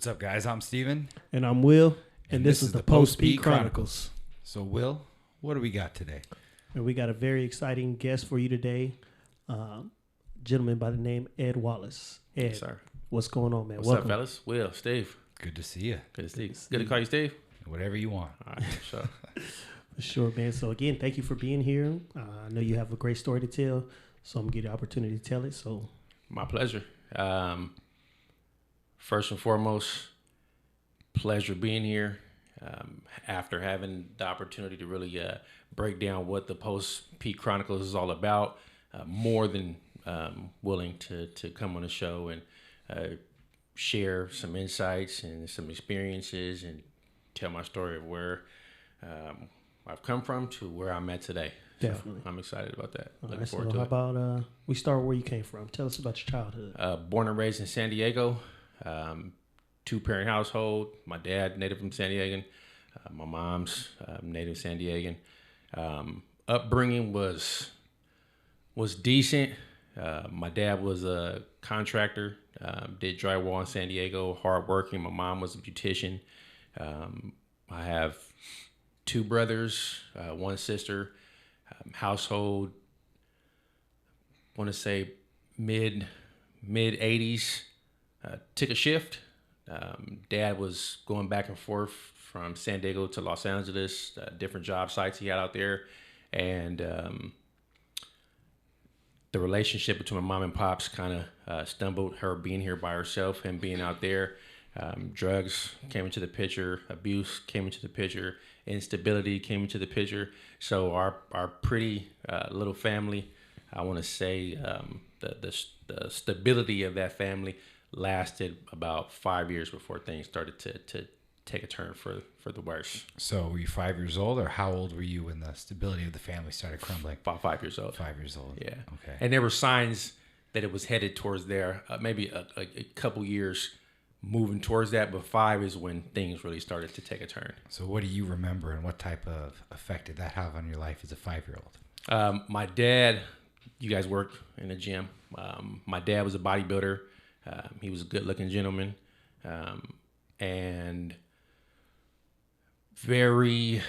What's up, guys? I'm Steven. And I'm Will. And this is the Post P Chronicles. So, Will, what do we got today? And we got a very exciting guest for you today. Gentleman by the name Ed Wallace. Ed, Yes, sir. what's going on, man? What's Welcome. up, fellas? Will, Steve. Good to see you. Good to see you. Good to call you Steve. Whatever you want. All right, sure. For sure, man. So, again, thank you for being here. I know you have a great story to tell, so I'm going to get the opportunity to tell it. So, My pleasure. First and foremost, pleasure being here. After having the opportunity to really break down what the Post P Chronicles is all about, more than willing to come on the show and share some insights and some experiences and tell my story of where I've come from to where I'm at today. Definitely. So I'm excited about that. all Looking right, forward so to how it. about we start where you came from? Tell us about your childhood. Born and raised in San Diego, two-parent household. My dad, native from San Diego. My mom's native San Diegan. Upbringing was decent. My dad was a contractor, did drywall in San Diego, hardworking. My mom was a beautician. I have two brothers, one sister. Household, want to say mid 80s. Took a shift. Dad was going back and forth from San Diego to Los Angeles, different job sites he had out there. And the relationship between my mom and pops kind of stumbled, her being here by herself, him being out there. Drugs came into the picture, abuse came into the picture, instability came into the picture. So our pretty little family, I want to say the stability of that family lasted about 5 years before things started to take a turn for the worse. So, were you 5 years old, or how old were you when the stability of the family started crumbling? About 5 years old. 5 years old. Yeah. Okay. And there were signs that it was headed towards there, maybe a couple years moving towards that, but 5 is when things really started to take a turn. So, what do you remember, and what type of effect did that have on your life as a 5-year-old? My dad, you guys worked in the gym. My dad was a bodybuilder. He was a good-looking gentleman, and very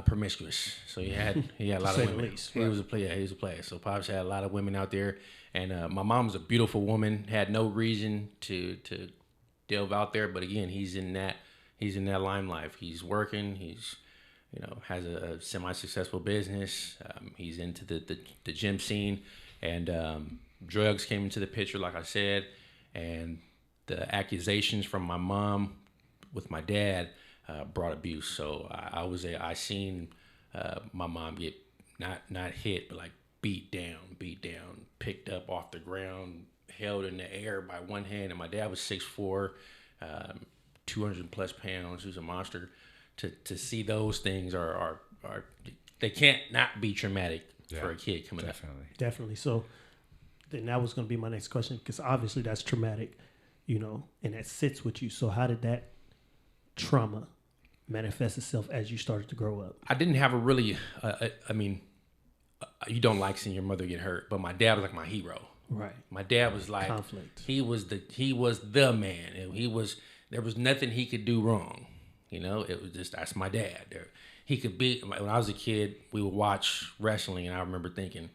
promiscuous. So he had a lot of women. Least, He was a player. He was a player. So Pops had a lot of women out there, and my mom was a beautiful woman. Had no reason to delve out there, but again, he's in that limelight. He's working. He's has a semi-successful business. He's into the gym scene, and drugs came into the picture, like I said, and the accusations from my mom with my dad brought abuse. So I seen my mom get not hit, but like beat down, picked up off the ground, held in the air by one hand, and my dad was 6'4", 200 plus pounds. He was a monster. To see those things are they can't not be traumatic for a kid coming up. Definitely. So, then that was going to be my next question, because obviously that's traumatic, and that sits with you. So how did that trauma manifest itself as you started to grow up? I didn't have a really, you don't like seeing your mother get hurt, but my dad was like my hero. Right. My dad was like, conflict. He was the man. And there was nothing he could do wrong. It was just, that's my dad. He could be, when I was a kid, we would watch wrestling, and I remember thinking,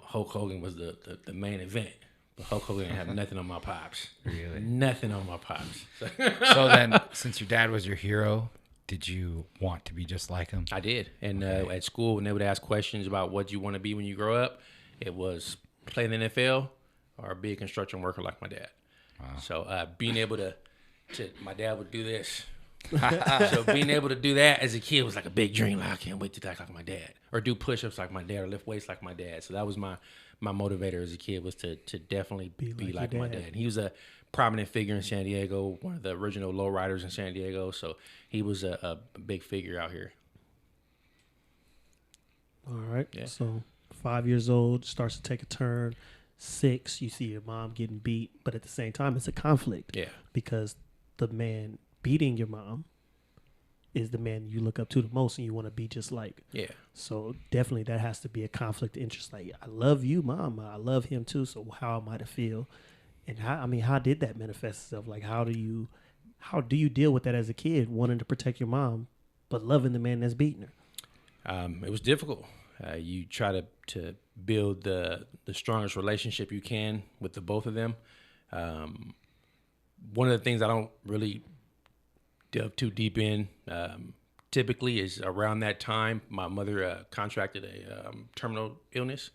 Hulk Hogan was the main event. But Hulk Hogan didn't have nothing on my pops. Really? Nothing on my pops. So then, since your dad was your hero, did you want to be just like him? I did. And at school, when they would ask questions about what you want to be when you grow up, it was play in the NFL or be a construction worker like my dad. Wow. So being able to my dad would do this. So being able to do that as a kid was like a big dream. Like, I can't wait to act like my dad, or do push-ups like my dad, or lift weights like my dad. So that was my motivator as a kid, was to definitely be like my dad. And he was a prominent figure in San Diego, one of the original lowriders in San Diego. So he was a big figure out here. All right. Yeah. So 5 years old, starts to take a turn. 6, you see your mom getting beat, but at the same time, it's a conflict. Yeah. Because the man beating your mom is the man you look up to the most, and you want to be just like. Yeah. So definitely that has to be a conflict of interest. Like, I love you, mom. I love him too. So how am I to feel? And how did that manifest itself? Like, how How do you deal with that as a kid, wanting to protect your mom, but loving the man that's beating her? It was difficult. You try to build the strongest relationship you can with the both of them. One of the things I don't really delve too deep in typically is around that time my mother contracted a terminal illness,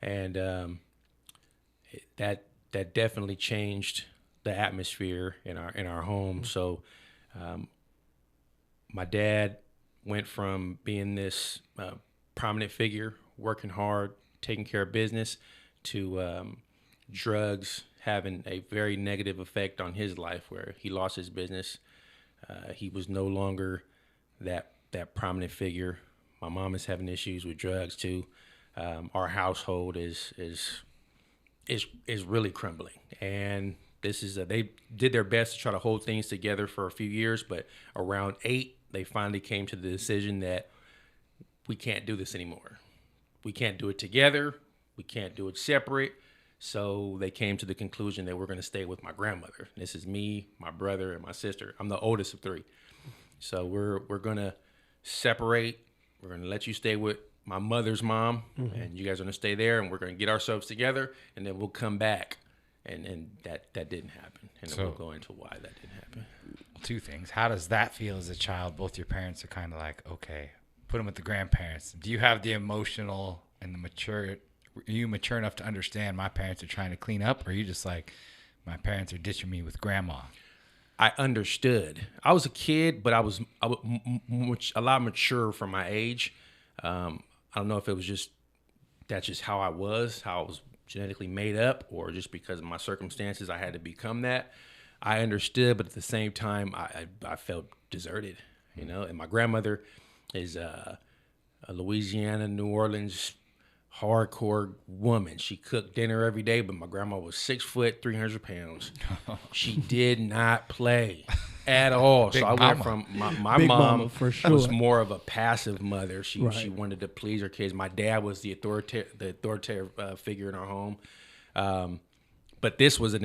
and that definitely changed the atmosphere in our home. So my dad went from being this prominent figure, working hard, taking care of business, to drugs having a very negative effect on his life, where he lost his business. He was no longer that prominent figure. My mom is having issues with drugs too. Our household is really crumbling, and this is they did their best to try to hold things together for a few years, but around 8, they finally came to the decision that we can't do this anymore. We can't do it together. We can't do it separate. So they came to the conclusion that we're going to stay with my grandmother. This is me, my brother, and my sister. I'm the oldest of 3. So we're going to separate. We're going to let you stay with my mother's mom, and you guys are going to stay there, and we're going to get ourselves together, and then we'll come back. And that didn't happen. And then we'll go into why that didn't happen. 2 things. How does that feel as a child? Both your parents are kind of like, okay, put them with the grandparents. Do you have the emotional and the mature? Are you mature enough to understand my parents are trying to clean up? Or are you just like, my parents are ditching me with grandma? I understood. I was a kid, but I was a lot mature for my age. I don't know if it was that's just how I was genetically made up, or just because of my circumstances, I had to become that. I understood, but at the same time, I felt deserted, and my grandmother is a Louisiana, New Orleans hardcore woman. She cooked dinner every day, but my grandma was 6 foot, 300 pounds. She did not play at all. Big so I mama. went from my Big mom mama, for sure. was more of a passive mother. She wanted to please her kids. My dad was the authoritative figure in our home. But this was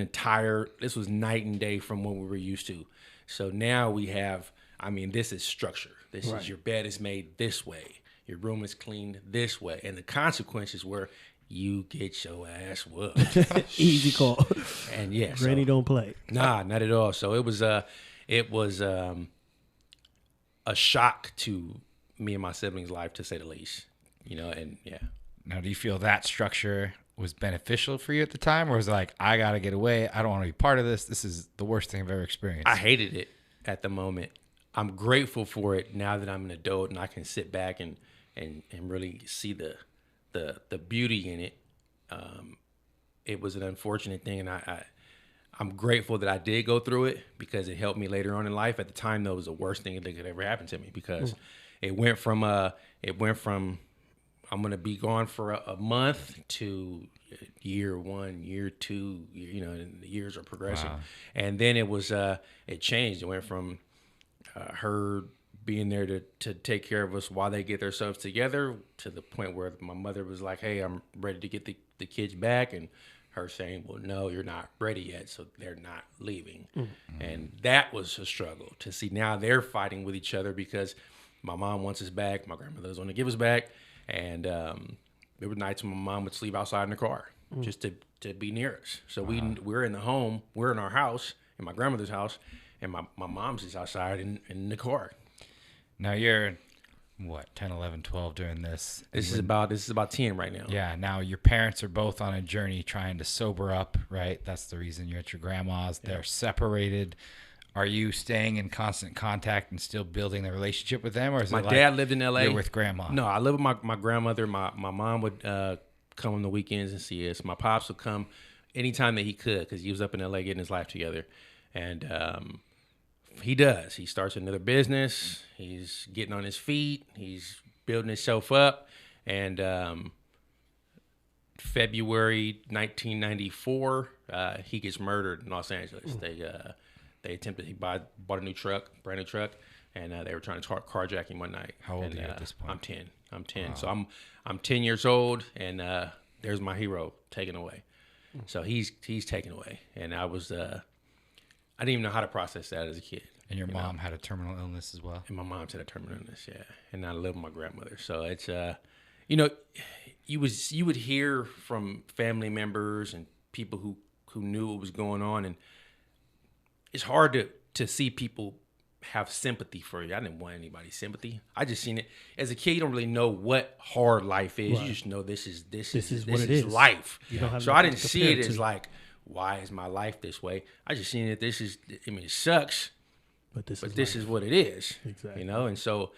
night and day from what we were used to. So now we have, this is structure. This is, your bed is made this way. Your room is cleaned this way. And the consequences were you get your ass whooped. Easy call. And yes. Granny don't play. Nah, not at all. So it was a shock to me and my siblings' life, to say the least. And yeah. Now, do you feel that structure was beneficial for you at the time? Or was it like, I got to get away. I don't want to be part of this. This is the worst thing I've ever experienced. I hated it at the moment. I'm grateful for it now that I'm an adult and I can sit back and really see the beauty in it. It was an unfortunate thing, and I'm grateful that I did go through it, because it helped me later on in life. At the time, though, it was the worst thing that could ever happen to me, because it went from I'm going to be gone for a month to year 1, year 2, and the years are progressing. Wow. And then it changed. It went from her being there to take care of us while they get themselves together, to the point where my mother was like, hey, I'm ready to get the kids back. And her saying, well, no, you're not ready yet. So they're not leaving. Mm-hmm. And that was a struggle to see. Now they're fighting with each other because my mom wants us back. My grandmother doesn't want to give us back. And there were nights when my mom would sleep outside in the car just to be near us. So we're in the home, we're in our house, in my grandmother's house, and my mom's is outside in the car. Now you're, 10, 11, 12 during this? This is about 10 right now. Yeah, now your parents are both on a journey trying to sober up, right? That's the reason you're at your grandma's. Yeah. They're separated. Are you staying in constant contact and still building the relationship with them? Or is my dad lived in L.A. You're with grandma? No, I live with my grandmother. My mom would come on the weekends and see us. My pops would come anytime that he could, because he was up in L.A. getting his life together. And he does. He starts another business. He's getting on his feet. He's building himself up. And February 1994, he gets murdered in Los Angeles. They attempted. He bought a brand new truck, and they were trying to carjack him one night. How old are you at this point? I'm 10. Wow. So I'm 10 years old, and there's my hero taken away. So he's taken away, and I was I didn't even know how to process that as a kid. And your mom had a terminal illness as well? And my mom's had a terminal illness, yeah. And I live with my grandmother. So it's, you know, you would hear from family members and people who knew what was going on. And it's hard to see people have sympathy for you. I didn't want anybody's sympathy. I just seen it. As a kid, you don't really know what hard life is. Right. You just know this is what it is. Life. So I didn't see it as like, why is my life this way? I just seen it. It sucks. But this is what it is. Exactly. You know, and so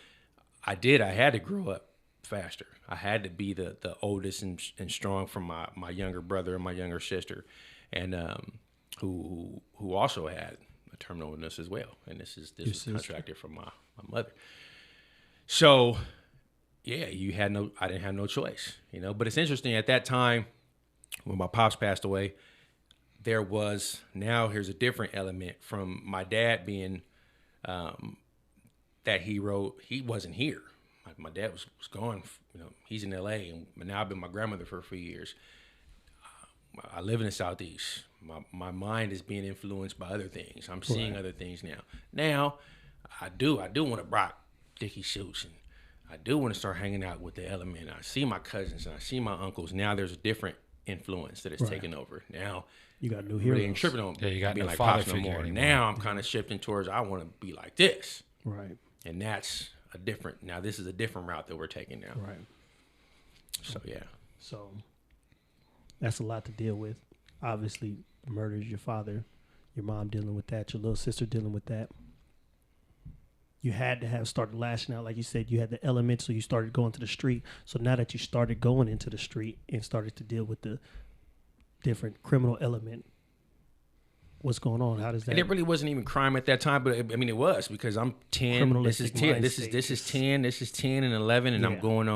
I had to grow up faster. I had to be the oldest and strong from my younger brother and my younger sister, and who also had a terminal illness as well. And this was contracted from my mother. So yeah, I didn't have no choice, you know. But it's interesting, at that time when my pops passed away, here's a different element from my dad being that he wasn't here. My dad was gone, you know, he's in LA, and now I've been my grandmother for a few years. I live in the Southeast. My mind is being influenced by other things. I'm seeing other things now. Now, I do want to rock Dickie suits, and I do want to start hanging out with the element. I see my cousins and I see my uncles. Now there's a different influence that is taking over. Now, you got new heroes. Really ain't tripping on you got being no like father Pops no figure more. anymore. Now I'm kind of shifting towards, I want to be like this. Right. And that's this is a different route that we're taking now. Right. So, yeah. So that's a lot to deal with. Obviously, murdered your father, your mom dealing with that, your little sister dealing with that. You had to have started lashing out. Like you said, you had the element, so you started going to the street. So now that you started going into the street and started to deal with the different criminal element, what's going on? How does that? And it really wasn't even crime at that time, but I mean, it was, because I'm 10. This is 10. This is 10. This is 10 and 11, and I'm going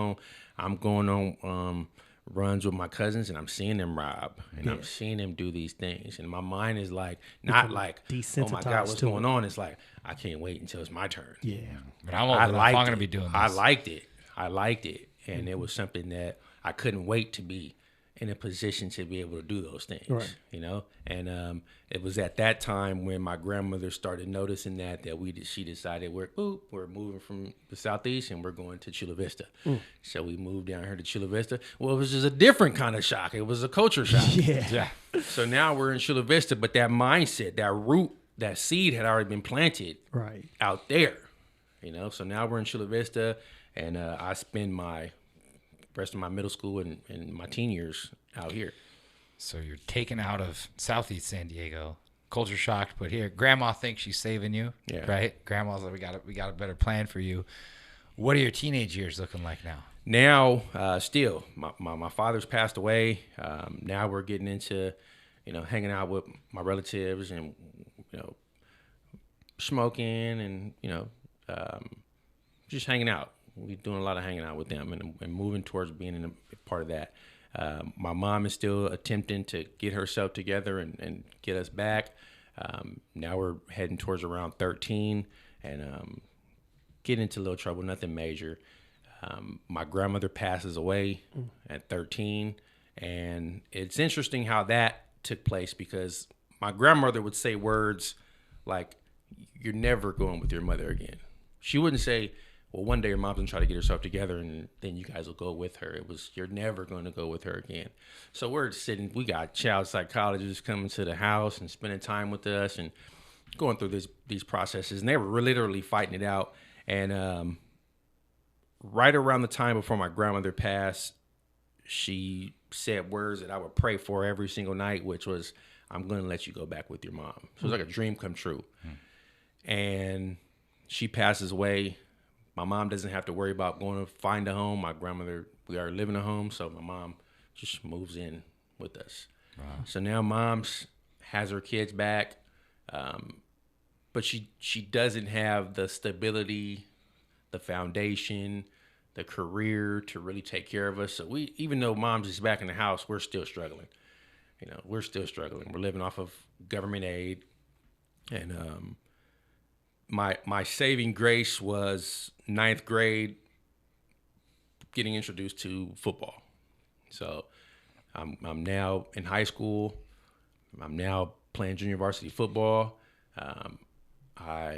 on runs with my cousins, and I'm seeing them rob, and I'm seeing them do these things, and my mind is like, not like, oh my God, what's going on? It's like, I can't wait until it's my turn. Yeah. But I'm going to be doing this. I liked it, and it was something that I couldn't wait to be in a position to be able to do those things, you know? And it was at that time when my grandmother started noticing that she decided we're moving from the Southeast and we're going to Chula Vista. So we moved down here to Chula Vista. Well, it was just a different kind of shock. It was a culture shock. Yeah. So now we're in Chula Vista, but that mindset, that root, that seed had already been planted out there, you know? So now we're in Chula Vista, and I spend my rest of my middle school and my teen years out here. So you're taken out of Southeast San Diego, culture shocked, but here, Grandma thinks she's saving you, right? Grandma's like, we got a better plan for you. What are your teenage years looking like now? Now, still, my father's passed away. Now we're getting into, you know, hanging out with my relatives and, you know, smoking and, you know, just hanging out. We're doing a lot of hanging out with them and moving towards being a part of that. My mom is still attempting to get herself together and get us back. Now we're heading towards around 13 and getting into a little trouble, nothing major. My grandmother passes away at 13, and it's interesting how that took place, because my grandmother would say words like, "You're never going with your mother again." She wouldn't say, well, one day your mom's gonna try to get herself together and then you guys will go with her. It was, you're never gonna go with her again. So we're sitting, we got child psychologists coming to the house and spending time with us and going through these processes. And they were literally fighting it out. And right around the time before my grandmother passed, she said words that I would pray for every single night, which was, I'm gonna let you go back with your mom. So it was like a dream come true. And she passes away. My mom doesn't have to worry about going to find a home. My grandmother, we are living a home, so my mom just moves in with us. Wow. So now mom's has her kids back, but she doesn't have the stability, the foundation, the career to really take care of us. So we, even though mom's is back in the house, we're still struggling. You know, we're still struggling. We're living off of government aid, and my saving grace was 9th grade, getting introduced to football. So I'm now in high school. I'm now playing junior varsity football. My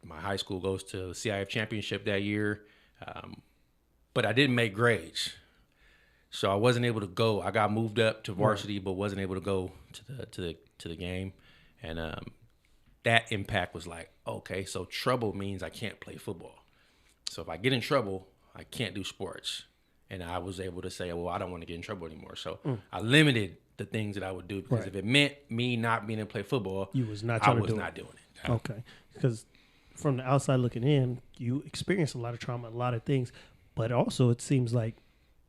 high school goes to CIF championship that year, but I didn't make grades, so I wasn't able to go. I got moved up to varsity, but wasn't able to go to the game, and that impact was like, okay, so trouble means I can't play football. So if I get in trouble, I can't do sports. And I was able to say, well, I don't want to get in trouble anymore. So I limited the things that I would do because if it meant me not being able to play football, you was not I trying was to do not it. doing it. Okay. Because from the outside looking in, you experienced a lot of trauma, a lot of things, but also it seems like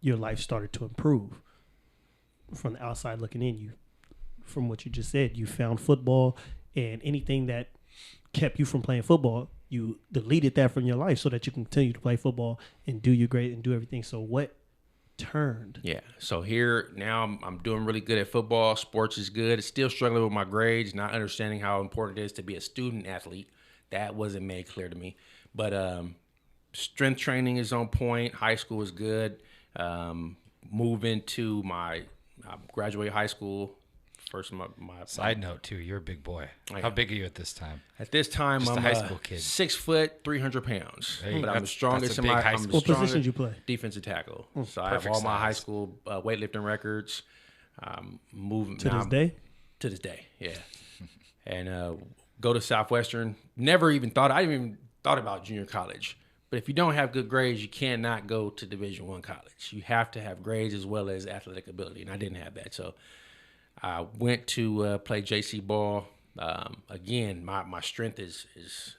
your life started to improve. From the outside looking in, from what you just said, you found football, and anything that kept you from playing football, you deleted that from your life so that you continue to play football and do your grade and do everything. So what turned? Yeah. So here now I'm doing really good at football. Sports is good. Still struggling with my grades, not understanding how important it is to be a student athlete. That wasn't made clear to me. But strength training is on point. High school is good. Moving to I graduated high school. First, my Side note too, you're a big boy. How big are you at this time? At this time, Just I'm a high school kid. 6 foot, 300 pounds. Hey, but I'm the strongest that's a in big my. high I'm school. the What strongest positions you play? defensive tackle. So I have perfect all my high size. school weightlifting records. Moving To this day? To this day, yeah. And go to Southwestern. Never even thought. I didn't even thought about junior college. But if you don't have good grades, you cannot go to Division I college. You have to have grades as well as athletic ability, and I didn't have that. So I went to play JC ball. Again, my strength is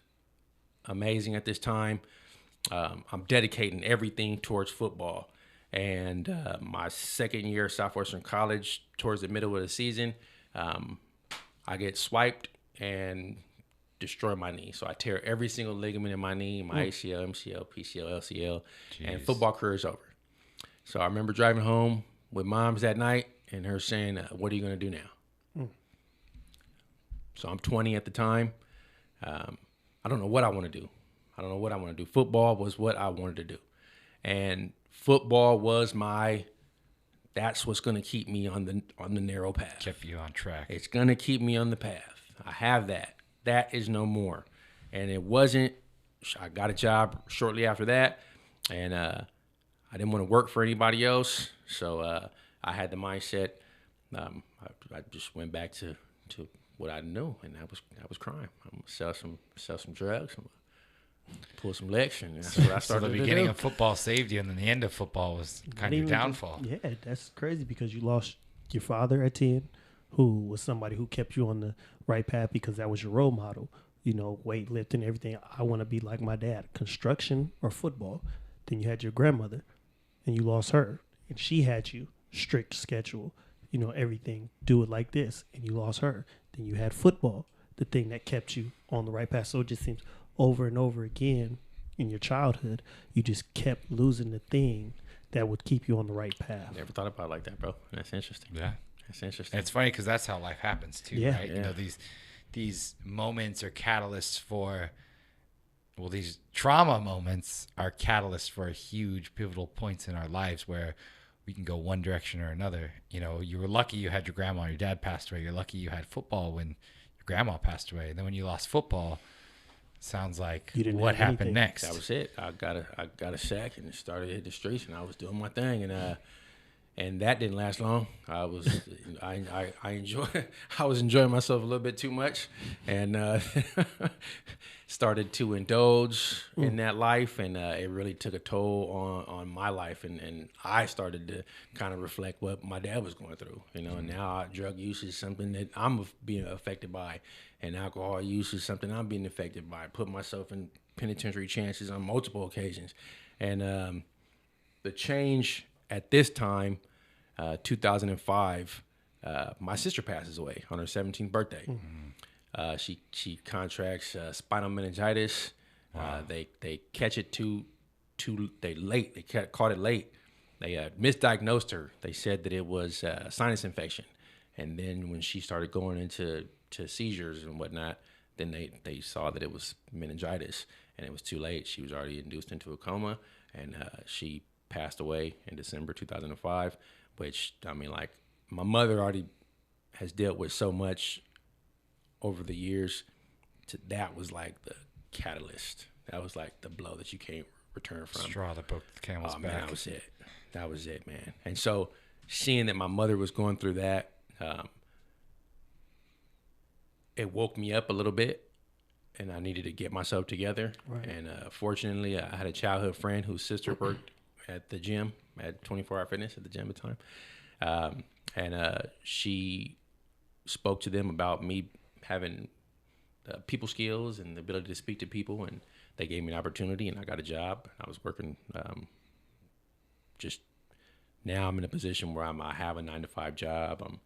amazing at this time. I'm dedicating everything towards football. And my second year at Southwestern College, towards the middle of the season, I get swiped and destroy my knee. So I tear every single ligament in my knee, my ACL, MCL, PCL, LCL, and football career is over. So I remember driving home with moms that night and her saying, what are you going to do now? So I'm 20 at the time. I don't know what I want to do. Football was what I wanted to do. And football was that's what's going to keep me on the narrow path. Kept you on track. It's going to keep me on the path. I have that. That is no more. And it wasn't, I got a job shortly after that, and I didn't want to work for anybody else. So I had the mindset, I just went back to what I knew, and that was crime. I'm going to sell some drugs. I'm gonna pull some licks, and that's what I started So the to beginning do. of football saved you, and then the end of football was kind of your downfall. Yeah, that's crazy because you lost your father at 10, who was somebody who kept you on the right path because that was your role model. You know, weightlifting, everything. I want to be like my dad, construction or football. Then you had your grandmother, and you lost her, and she had you strict schedule. You know, everything, do it like this, and you lost her. Then you had football, the thing that kept you on the right path. So it just seems over and over again in your childhood, you just kept losing the thing that would keep you on the right path. Never thought about it like that, bro. That's interesting. Yeah. That's interesting. And it's funny because that's how life happens too, Yeah. right? You know, these moments are catalysts for, well, these trauma moments are catalysts for huge pivotal points in our lives where we can go one direction or another. You know, you were lucky you had your grandma, your dad passed away. You're lucky you had football when your grandma passed away. And then when you lost football, sounds like You didn't what have happened anything. next? That was it. I got a sack and started to hit the streets, and I was doing my thing, and that didn't last long. I was enjoying myself a little bit too much, and started to indulge in that life, and it really took a toll on my life, and I started to kind of reflect what my dad was going through, you know. And now drug use is something that I'm being affected by, and alcohol use is something I'm being affected by. I put myself in penitentiary chances on multiple occasions, and the change at this time, 2005, my sister passes away on her 17th birthday. She contracts spinal meningitis. Wow. They catch it too late. They caught it late. They misdiagnosed her. They said that it was a sinus infection, and then when she started going into seizures and whatnot, then they saw that it was meningitis, and it was too late. She was already induced into a coma, and she passed away in December 2005. Which, I mean, like, my mother already has dealt with so much over the years that was like the catalyst. That was like the blow that you can't return from. Straw that broke the camel's back. Man, that was it. That was it, man. And so seeing that my mother was going through that, it woke me up a little bit, and I needed to get myself together. Right. And fortunately, I had a childhood friend whose sister worked at the gym, at 24 Hour Fitness at the gym at the time. And she spoke to them about me having people skills and the ability to speak to people, and they gave me an opportunity, and I got a job. I was working. Just now, I'm in a position where I have a 9-to-5 job. I'm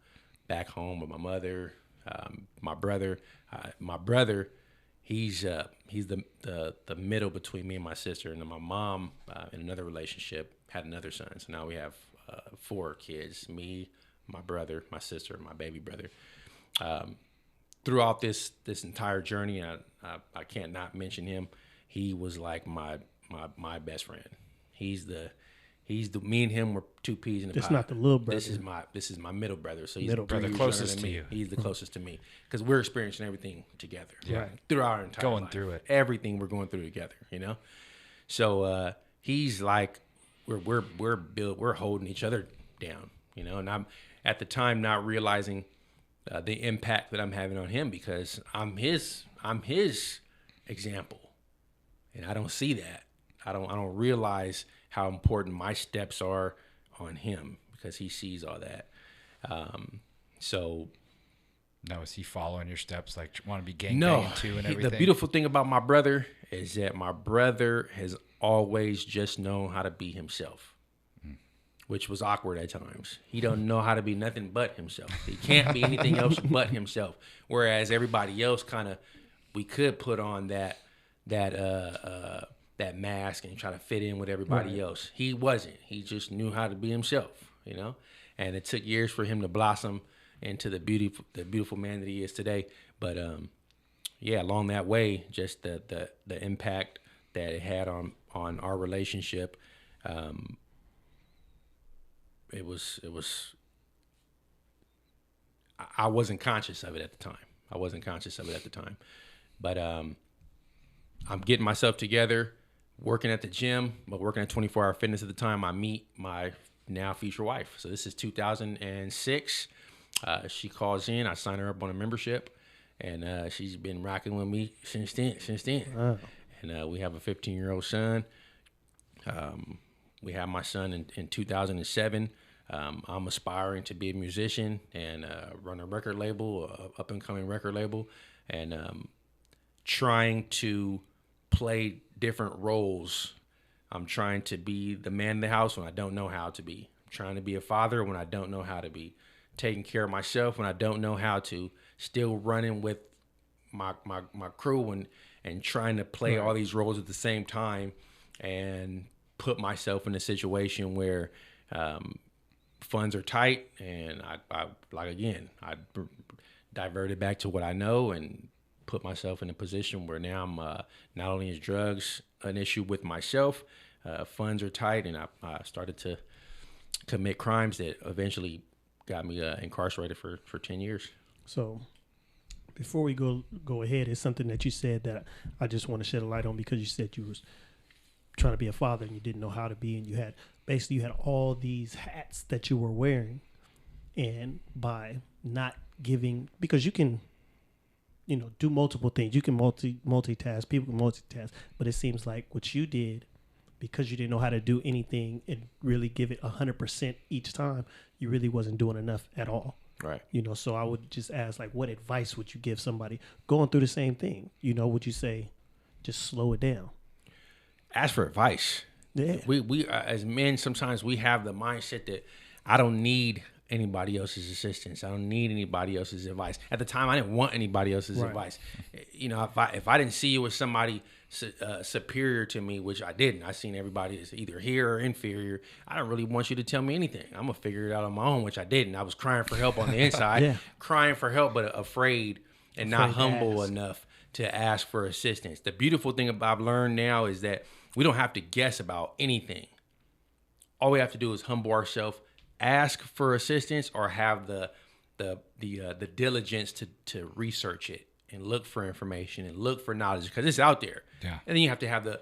back home with my mother, my brother. My brother, he's the middle between me and my sister, and then my mom in another relationship had another son. So now we have 4 kids: me, my brother, my sister, and my baby brother. Throughout this entire journey, I can't not mention him. He was like my best friend. He's the me and him were 2 peas in a pod. It's not the little brother. This is my middle brother. So he's middle brother, closest to you. He's the closest to me because we're experiencing everything together. Yeah. Through our entire going life. through it. Everything we're going through together. You know. So he's like we're holding each other down. You know, and I'm at the time not realizing the impact that I'm having on him because I'm his example, and I don't see that. I don't realize how important my steps are on him because he sees all that. So now, is he following your steps? Like, want to be gang too and everything? The beautiful thing about my brother is that my brother has always just known how to be himself, which was awkward at times. He don't know how to be nothing but himself. He can't be anything else but himself. Whereas everybody else we could put on that mask and try to fit in with everybody else. He wasn't. He just knew how to be himself, you know? And it took years for him to blossom into the beautiful man that he is today. But along that way, just the impact that it had on our relationship, it was I wasn't conscious of it at the time. But I'm getting myself together, working at the gym, but working at 24 Hour Fitness at the time. I meet my now future wife. So this is 2006. She calls in. I sign her up on a membership, and she's been rocking with me since then. Wow. And we have a 15-year-old son. We have my son in 2007. I'm aspiring to be a musician and run a record label, up-and-coming record label, and trying to play different roles. I'm trying to be the man in the house when I don't know how to be. I'm trying to be a father when I don't know how to be. Taking care of myself when I don't know how to. Still running with my crew and trying to play all these roles at the same time and put myself in a situation where funds are tight, and I diverted back to what I know and put myself in a position where now I'm not only is drugs an issue with myself, funds are tight, and I started to commit crimes that eventually got me incarcerated for 10 years. So before we go ahead, it's something that you said that I just want to shed a light on, because you said you was trying to be a father and you didn't know how to be, and you had all these hats that you were wearing, and by not giving, because you can do multiple things. You can multitask. People can multitask. But it seems like what you did, because you didn't know how to do anything and really give it 100% each time, you really wasn't doing enough at all. Right. So I would just ask, like, what advice would you give somebody going through the same thing? Would you say, just slow it down? Ask for advice. Yeah. We as men, sometimes we have the mindset that I don't need anybody else's assistance. I don't need anybody else's advice. At the time, I didn't want anybody else's advice. If I didn't see you as somebody superior to me, which I didn't, I seen everybody as either here or inferior. I don't really want you to tell me anything. I'm gonna figure it out on my own, which I didn't. I was crying for help on the inside, crying for help, but afraid and not humble enough to ask for assistance. The beautiful thing I've learned now is that we don't have to guess about anything. All we have to do is humble ourselves, ask for assistance, or have the diligence to research it and look for information and look for knowledge because it's out there. Yeah. And then you have to have the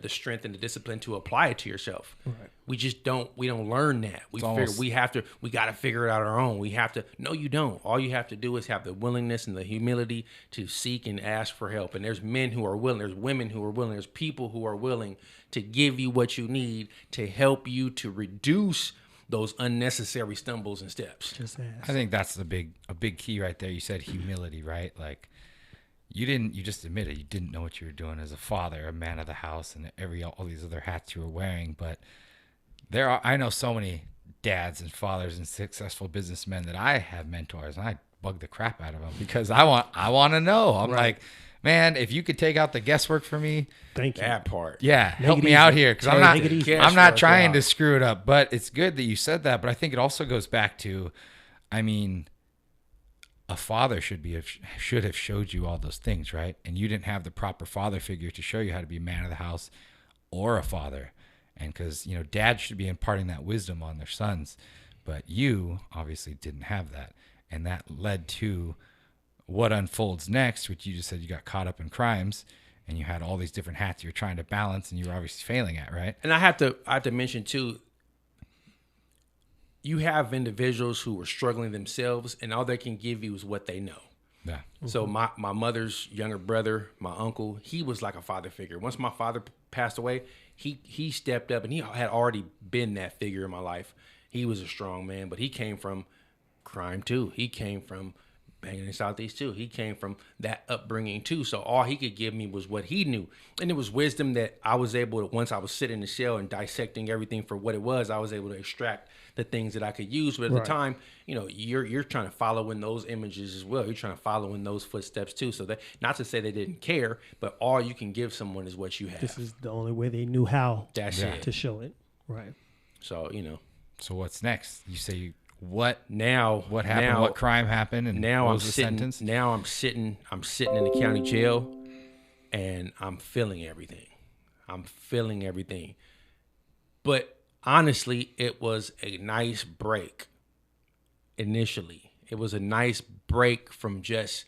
strength and the discipline to apply it to yourself. Right. We don't learn that. We got to figure it out on our own. No, you don't. All you have to do is have the willingness and the humility to seek and ask for help. And there's men who are willing, there's women who are willing, there's people who are willing to give you what you need to help you to reduce those unnecessary stumbles and steps. Just ask. I think that's a big key right there. You said humility, right? Like you just admitted you didn't know what you were doing as a father, a man of the house, and all these other hats you were wearing. But I know so many dads and fathers and successful businessmen that I have mentors, and I bug the crap out of them because I want to know. I'm like, man, if you could take out the guesswork for me, thank you. That part. Yeah, help me out here because I'm not trying to screw it up. But it's good that you said that. But I think it also goes back to, I mean, a father should have showed you all those things, right? And you didn't have the proper father figure to show you how to be a man of the house or a father. And because, dads should be imparting that wisdom on their sons. But you obviously didn't have that. And that led to what unfolds next, which you just said you got caught up in crimes and you had all these different hats you're trying to balance and you were obviously failing at, right? And I have to mention too, you have individuals who are struggling themselves and all they can give you is what they know. Yeah. Mm-hmm. So my mother's younger brother, my uncle, he was like a father figure. Once my father passed away, he stepped up and he had already been that figure in my life. He was a strong man, but he came from crime too. He came from banging in the Southeast too. He came from that upbringing too. So all he could give me was what he knew. And it was wisdom that I was able to, once I was sitting in the cell and dissecting everything for what it was, I was able to extract the things that I could use. But at the time, you're trying to follow in those images as well. You're trying to follow in those footsteps too. So that, not to say they didn't care, but all you can give someone is what you have. This is the only way they knew how to show it. Right. So, So what's next? You say what happened? Now, what crime happened? And now what I'm was the sitting. sentence? Now I'm sitting in the county jail, and I'm feeling everything. But honestly, it was a nice break. Initially, it was a nice break from just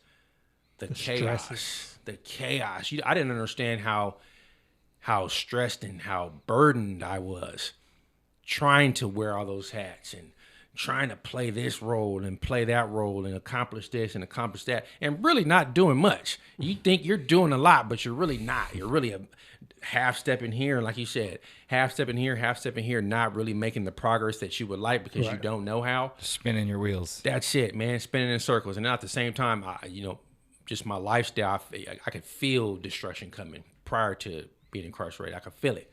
the chaos. Stresses. The chaos. I didn't understand how stressed and how burdened I was trying to wear all those hats and trying to play this role and play that role and accomplish this and accomplish that and really not doing much. You think you're doing a lot, but you're really not. You're really a half step in here, like you said, half step in here, not really making the progress that you would like because you don't know how. Spinning your wheels. That's it, man. Spinning in circles. And at the same time, just my lifestyle, I could feel destruction coming prior to being incarcerated. I could feel it.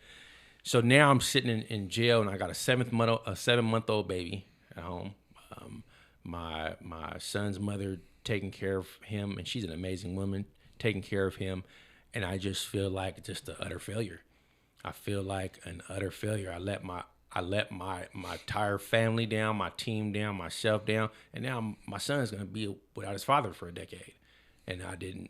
So now I'm sitting in jail and I got a 7-month-old baby at home. My son's mother taking care of him, and she's an amazing woman, taking care of him. And I just feel like just an utter failure. I feel like an utter failure. I let my entire family down, my team down, myself down, and now my son's gonna be without his father for a decade. And I didn't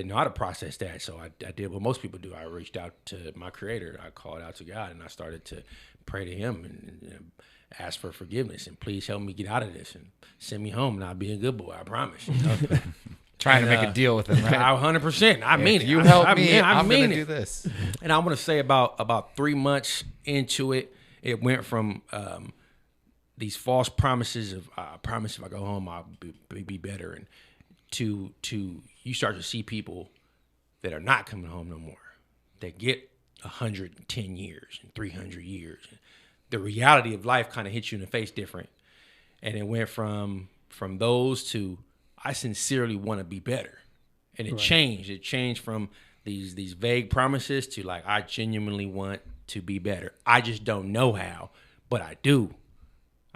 know how to process that. So I did what most people do. I reached out to my Creator. I called out to God, and I started to pray to Him and ask for forgiveness and please help me get out of this and send me home, and I'll be a good boy. I promise. Trying to make a deal with him, right? 100%. I mean it. You help me, I I'm mean going to it. do this. And I want to say about 3 months into it, it went from these false promises of I promise if I go home I'll be better, and to you start to see people that are not coming home no more, that get 110 years and 300 years. The reality of life kind of hits you in the face different. And it went from those to I sincerely want to be better. And it changed. It changed from these vague promises to like I genuinely want to be better. I just don't know how, but I do.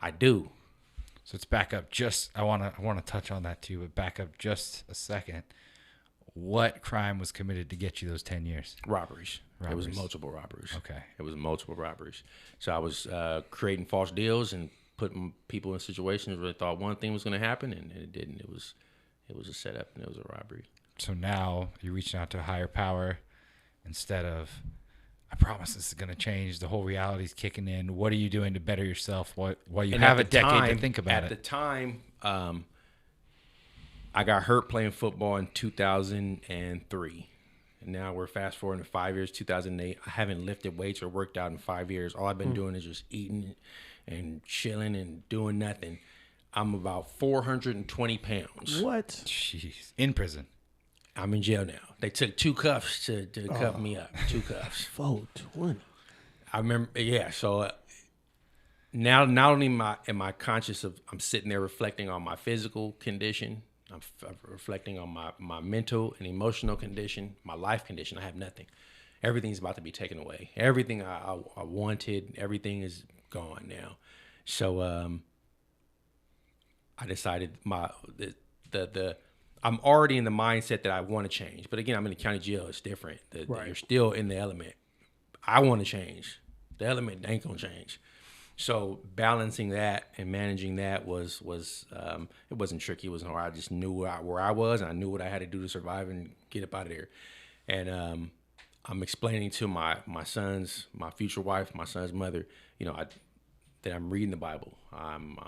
So let's back up I want to touch on that too, but back up just a second. What crime was committed to get you those 10 years? Robberies. It was multiple robberies. Okay. It was multiple robberies. So I was creating false deals and putting people in situations where they thought one thing was going to happen and it didn't. It was a setup and it was a robbery. So now you're reaching out to a higher power instead of, I promise this is going to change. The whole reality's kicking in. What are you doing to better yourself? While you have a decade to think about it. At the time, I got hurt playing football in 2003. And now we're fast forwarding to 5 years, 2008. I haven't lifted weights or worked out in 5 years. All I've been doing is just eating and chilling and doing nothing. I'm about 420 pounds. What? Jeez. In prison. I'm in jail now. They took 2 cuffs to cuff me up. 2 cuffs. 420. I remember, yeah. So now, not only am I conscious of, I'm sitting there reflecting on my physical condition. I'm reflecting on my mental and emotional condition, my life condition. I have nothing. Everything's about to be taken away. Everything I wanted, everything is gone now. So I decided I'm already in the mindset that I want to change. But again, I'm in the county jail. It's different. Right. You're still in the element. I want to change. The element ain't gonna change. So balancing that and managing that was it wasn't tricky. It wasn't hard. I just knew where I was, and I knew what I had to do to survive and get up out of there. And I'm explaining to my future wife, my son's mother, that I'm reading the Bible. I'm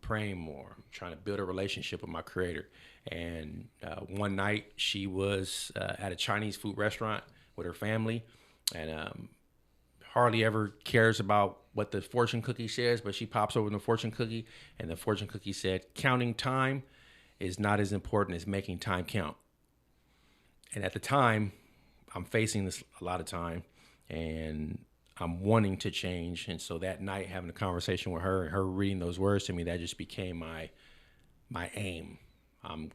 praying more. I'm trying to build a relationship with my Creator. And one night she was at a Chinese food restaurant with her family, and hardly ever cares about what the fortune cookie says, but she pops over the fortune cookie, and the fortune cookie said, "Counting time is not as important as making time count." And at the time, I'm facing this a lot of time, and I'm wanting to change. And so that night, having a conversation with her and her reading those words to me, that just became my aim. I'm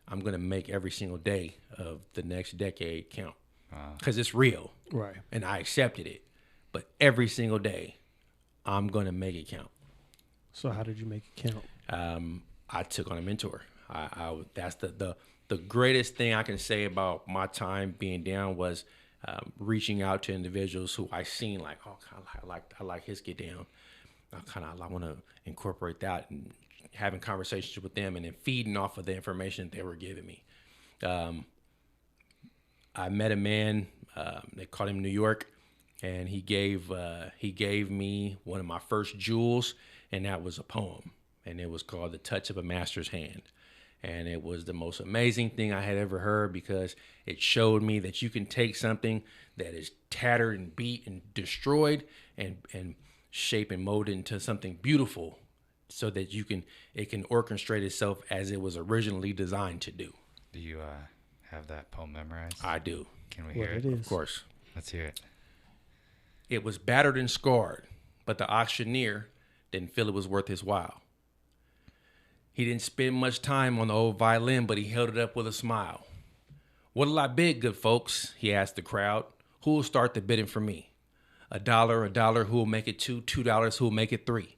going to make every single day of the next decade count, because it's real. Right. And I accepted it. But every single day, I'm going to make it count. So how did you make it count? I took on a mentor. That's the greatest thing I can say about my time being down was reaching out to individuals who I seen like, oh, I like his get down. I want to incorporate that, and having conversations with them and then feeding off of the information they were giving me. I met a man, they called him New York, and he gave me one of my first jewels, and that was a poem, and it was called "The Touch of a Master's Hand." And it was the most amazing thing I had ever heard, because it showed me that you can take something that is tattered and beat and destroyed and shape and mold it into something beautiful, so that it can orchestrate itself as it was originally designed to do. Do you have that poem memorized? I do. Can we hear it? Of course. Let's hear it. It was battered and scarred, but the auctioneer didn't feel it was worth his while. He didn't spend much time on the old violin, but he held it up with a smile. "What'll I bid, good folks?" he asked the crowd. "Who'll start the bidding for me? $1, who'll make it $2, $2, who'll make it $3.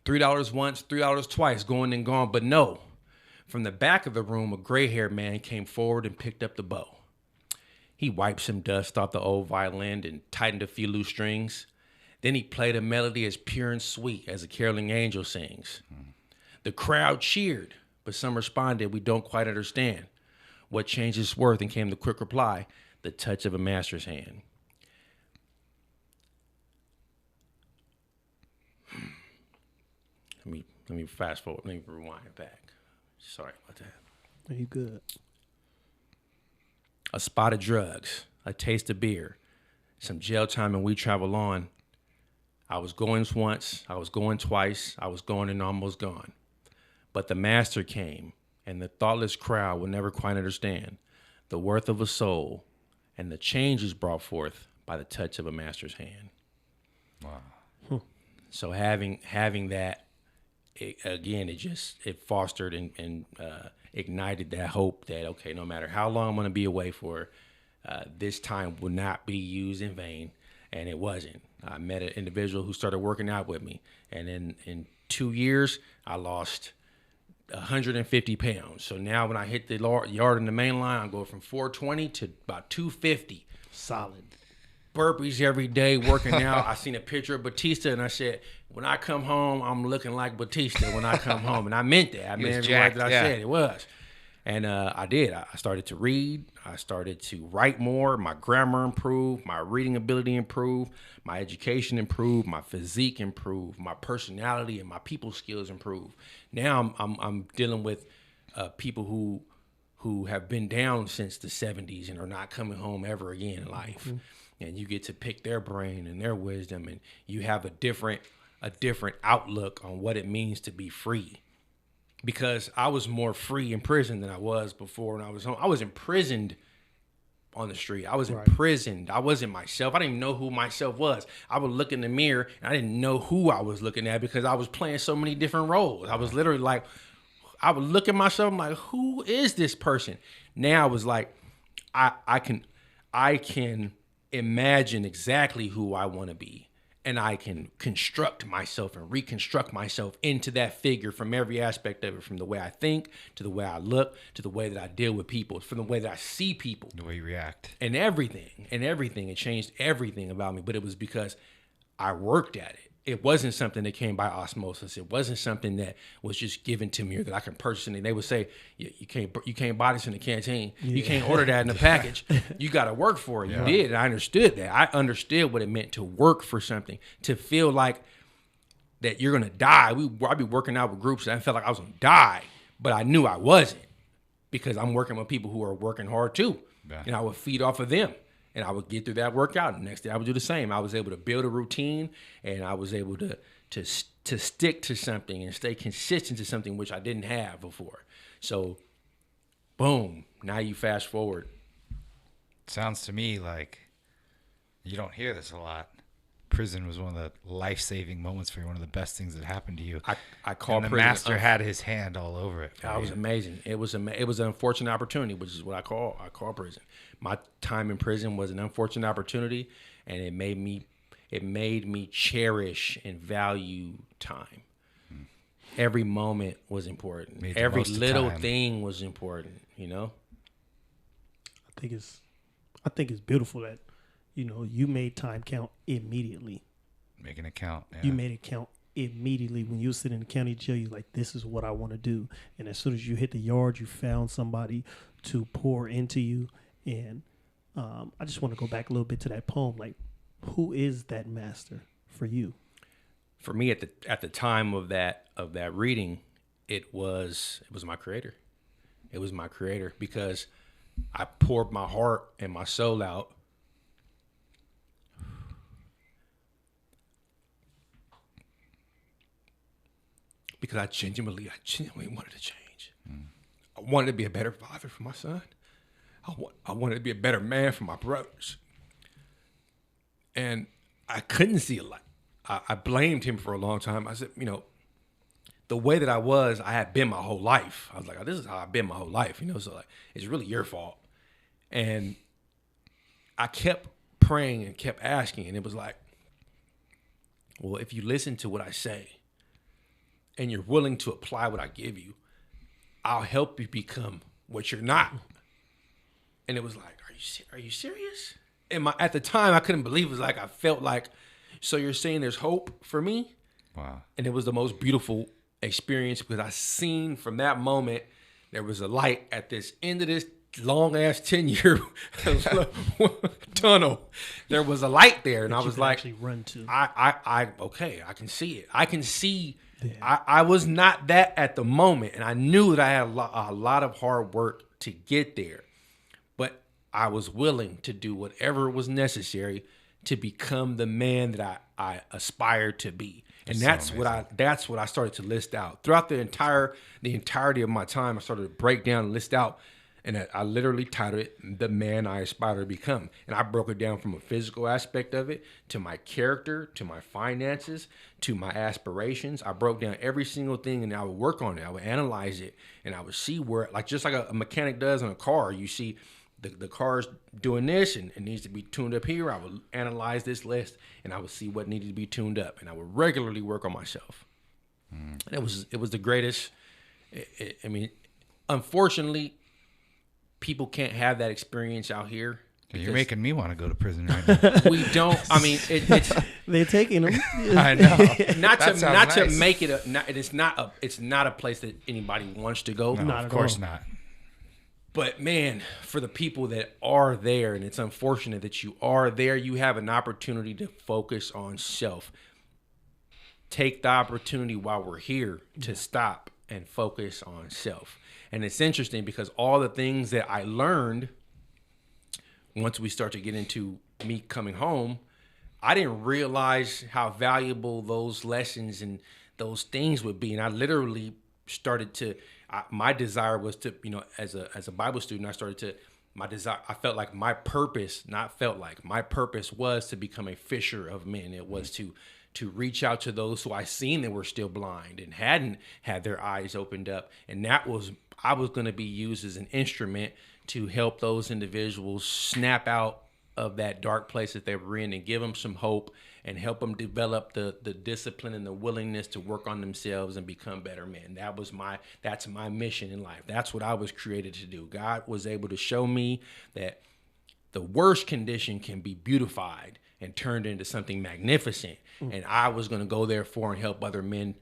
$3 once, $3 twice, going and gone." But no, from the back of the room, a gray-haired man came forward and picked up the bow. He wiped some dust off the old violin and tightened a few loose strings. Then he played a melody as pure and sweet as a caroling angel sings. The crowd cheered, but some responded, "We don't quite understand. What change is worth?" And came the quick reply, "The touch of a master's hand." Let me fast forward. Let me rewind it back. Sorry about that. Are you good? A spot of drugs, a taste of beer, some jail time, and we travel on. I was going once, I was going twice, I was going and almost gone. But the master came, and the thoughtless crowd will never quite understand the worth of a soul, and the change is brought forth by the touch of a master's hand. Wow. So having that, it fostered and ignited that hope that, okay, no matter how long I'm going to be away for, this time will not be used in vain. And it wasn't. I met an individual who started working out with me, and in 2 years, I lost 150 pounds. So now when I hit the yard in the main line, I go from 420 to about 250. Solid. Burpees every day, working out. I seen a picture of Batista, and I said, when I come home, I'm looking like Batista when I come home. And I meant that. I meant every word that I said. It was. And I did. I started to read. I started to write more. My grammar improved. My reading ability improved. My education improved. My physique improved. My personality and my people skills improved. Now I'm dealing with people who have been down since the 70s and are not coming home ever again in life. Mm-hmm. And you get to pick their brain and their wisdom, and you have a different outlook on what it means to be free. Because I was more free in prison than I was before when I was home. I was imprisoned on the street. I was imprisoned. I wasn't myself. I didn't even know who myself was. I would look in the mirror and I didn't know who I was looking at because I was playing so many different roles. I was literally like, I would look at myself, I'm like, who is this person? Now I was like, I can imagine exactly who I want to be. And I can construct myself and reconstruct myself into that figure from every aspect of it, from the way I think, to the way I look, to the way that I deal with people, from the way that I see people. The way you react. And everything. It changed everything about me. But it was because I worked at it. It wasn't something that came by osmosis. It wasn't something that was just given to me or that I can purchase. And they would say, you can't buy this in the canteen. Yeah. You can't order that in the package. You got to work for it. Yeah. You did. And I understood that. I understood what it meant to work for something, to feel like that you're going to die. I'd be working out with groups and I felt like I was going to die, but I knew I wasn't because I'm working with people who are working hard too. Yeah. And I would feed off of them. And I would get through that workout, and the next day I would do the same. I was able to build a routine, and I was able to stick to something and stay consistent to something which I didn't have before. So, boom, now you fast forward. Sounds to me like you don't hear this a lot. Prison was one of the life-saving moments for you, one of the best things that happened to you. I call the master had his hand all over it. It was amazing. It was an unfortunate opportunity, which is what I call prison. My time in prison was an unfortunate opportunity, and it made me cherish and value time. Every moment was important. Every little thing was important. You know. I think it's beautiful that, you know, you made time count immediately. Making it count. Yeah. You made it count immediately. When you were sitting in the county jail, you're like, this is what I want to do. And as soon as you hit the yard, you found somebody to pour into you. And I just want to go back a little bit to that poem. Like, who is that master for you? For me, at the time of that reading, it was my creator. It was my creator, because I poured my heart and my soul out. Because I genuinely wanted to change. I wanted to be a better father for my son. I wanted to be a better man for my brothers. And I couldn't see a light. I blamed him for a long time. I said, you know, the way that I had been my whole life. I was like, oh, this is how I've been my whole life, you know, so like, it's really your fault. And I kept praying and kept asking, and it was like, well, if you listen to what I say and you're willing to apply what I give you, I'll help you become what you're not. And it was like, are you serious? And at the time, I couldn't believe it. It was like, I felt like, so you're saying there's hope for me? Wow. And it was the most beautiful experience, because I seen from that moment, there was a light at this end of this long ass 10-year tunnel. There was a light there, and I was like, actually run to. Okay, I can see it. I can see. Yeah. I was not that at the moment, and I knew that I had a lot of hard work to get there, but I was willing to do whatever was necessary to become the man that I aspired to be. And that's what I started to list out. Throughout the entirety of my time, I started to break down and list out, and I literally titled it "The Man I Aspire to Become." And I broke it down from a physical aspect of it, to my character, to my finances, to my aspirations. I broke down every single thing, and I would work on it. I would analyze it, and I would see where, like, just like a mechanic does on a car, you see the car's doing this and it needs to be tuned up here. I would analyze this list, and I would see what needed to be tuned up, and I would regularly work on myself. And it was the greatest. I mean, unfortunately, people can't have that experience out here. You're making me want to go to prison right now. We don't. I mean, it's they're taking them. I know. Not to make it it's not a place that anybody wants to go. No, of course not. But man, for the people that are there, and it's unfortunate that you are there, you have an opportunity to focus on self. Take the opportunity while we're here to stop and focus on self. And it's interesting because all the things that I learned once we start to get into me coming home, I didn't realize how valuable those lessons and those things would be. And I literally started to, my desire was to, as a Bible student, I felt like my purpose was to become a fisher of men. It was to reach out to those who I seen that were still blind and hadn't had their eyes opened up. And I was going to be used as an instrument to help those individuals snap out of that dark place that they were in and give them some hope and help them develop the discipline and the willingness to work on themselves and become better men. That's my mission in life. That's what I was created to do. God was able to show me that the worst condition can be beautified and turned into something magnificent. And I was going to go therefore and help other men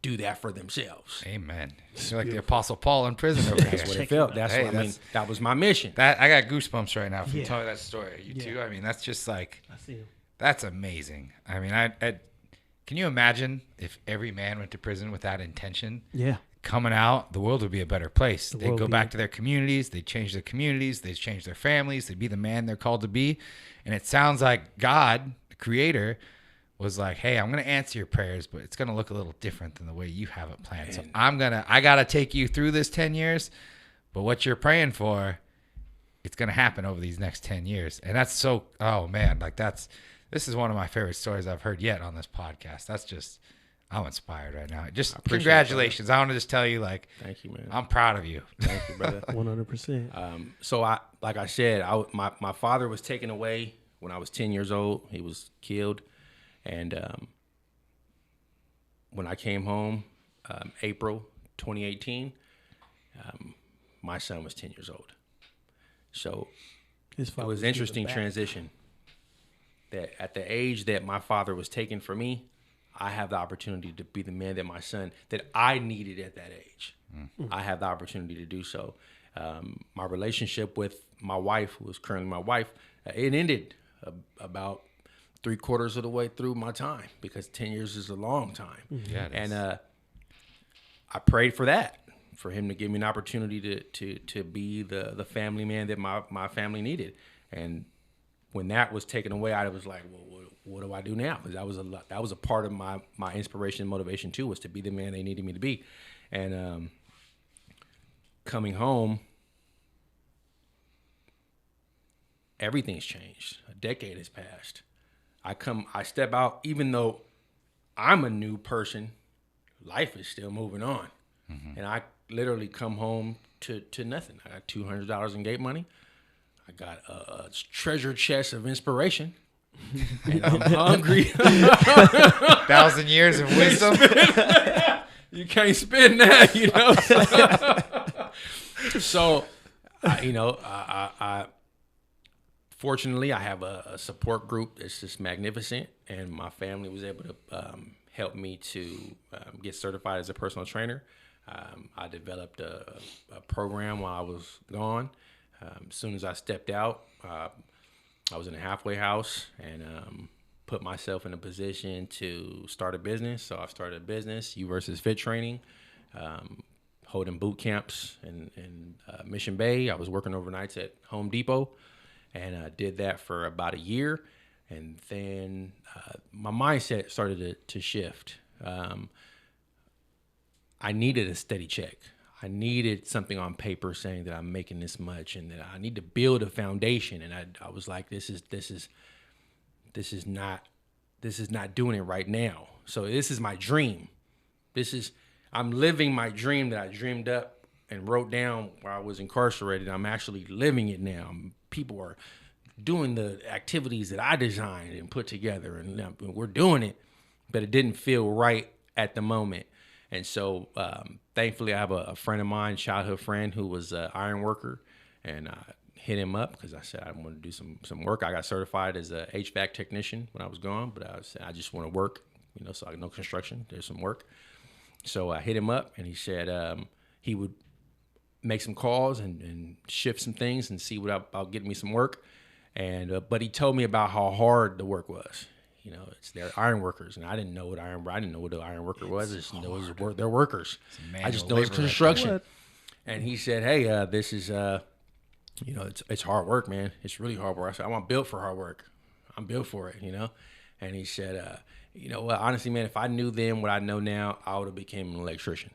do that for themselves. Amen. You're like the Apostle Paul in prison over here. That's what it felt. That was my mission. That I got goosebumps right now from Yeah. telling that story. You too? I mean, that's just like, I see him. that's amazing. I mean, I can you imagine if every man went to prison with that intention? Yeah. Coming out, the world would be a better place. They'd world go be- back to their communities. They'd change their communities. They'd change their families. They'd be the man they're called to be. And it sounds like God, the creator, was like, hey, I'm going to answer your prayers, but it's going to look a little different than the way you have it planned. So I got to take you through this 10 years, but what you're praying for, it's going to happen over these next 10 years. And that's so, oh man, like this is one of my favorite stories I've heard yet on this podcast. That's just, I'm inspired right now. Just congratulations. I want to just tell you, like, Thank you, man. I'm proud of you. Thank you, brother. 100%. So like I said, my father was taken away when I was 10 years old. He was killed. And when I came home, April 2018, my son was 10 years old. So His it father was giving interesting back. transition that at the age that my father was taken from me, I have the opportunity to be the man that my son, that I needed at that age. I have the opportunity to do so. My relationship with my wife, who is currently my wife, it ended about 3/4 of the way through my time, because 10 years is a long time. Yeah, it is. And I prayed for that, for him to give me an opportunity to be the family man that my family needed. And when that was taken away, I was like, well, what do I do now? Because that was a part of my inspiration and motivation too, was to be the man they needed me to be. And coming home, everything's changed. A decade has passed. I step out, even though I'm a new person, life is still moving on. And I literally come home to nothing. I got $200 in gate money. I got a treasure chest of inspiration. And I'm hungry. 1,000 years of wisdom. You can't spend that, you know. So, I fortunately, I have a support group that's just magnificent, and my family was able to help me to get certified as a personal trainer. I developed a program while I was gone. As soon as I stepped out, I was in a halfway house and put myself in a position to start a business. So I started a business, U versus Fit Training, holding boot camps in Mission Bay. I was working overnights at Home Depot, and I did that for about a year. And then my mindset started to shift. I needed a steady check. I needed something on paper saying that I'm making this much and that I need to build a foundation. And I was like, this is not doing it right now. So this is my dream. I'm living my dream that I dreamed up and wrote down while I was incarcerated. I'm actually living it now. People are doing the activities that I designed and put together, and we're doing it, but it didn't feel right at the moment. And so thankfully I have a friend of mine, childhood friend, who was an iron worker, and I hit him up because I said I want to do some work. I got certified as a HVAC technician when I was gone, but I said I just want to work, so I know construction, there's some work. So I hit him up, and he said he would make some calls and shift some things and see about getting me some work. And but he told me about how hard the work was. You know, it's they're iron workers, and I didn't know what I didn't know what an iron worker was. I just know it was they're workers. I just know it's construction. What? And he said, "Hey, this is you know, it's hard work, man. It's really hard work." I said, "I'm built for hard work. I'm built for it, you know." And he said, "You know what? Honestly, man, if I knew then what I know now, I would have became an electrician."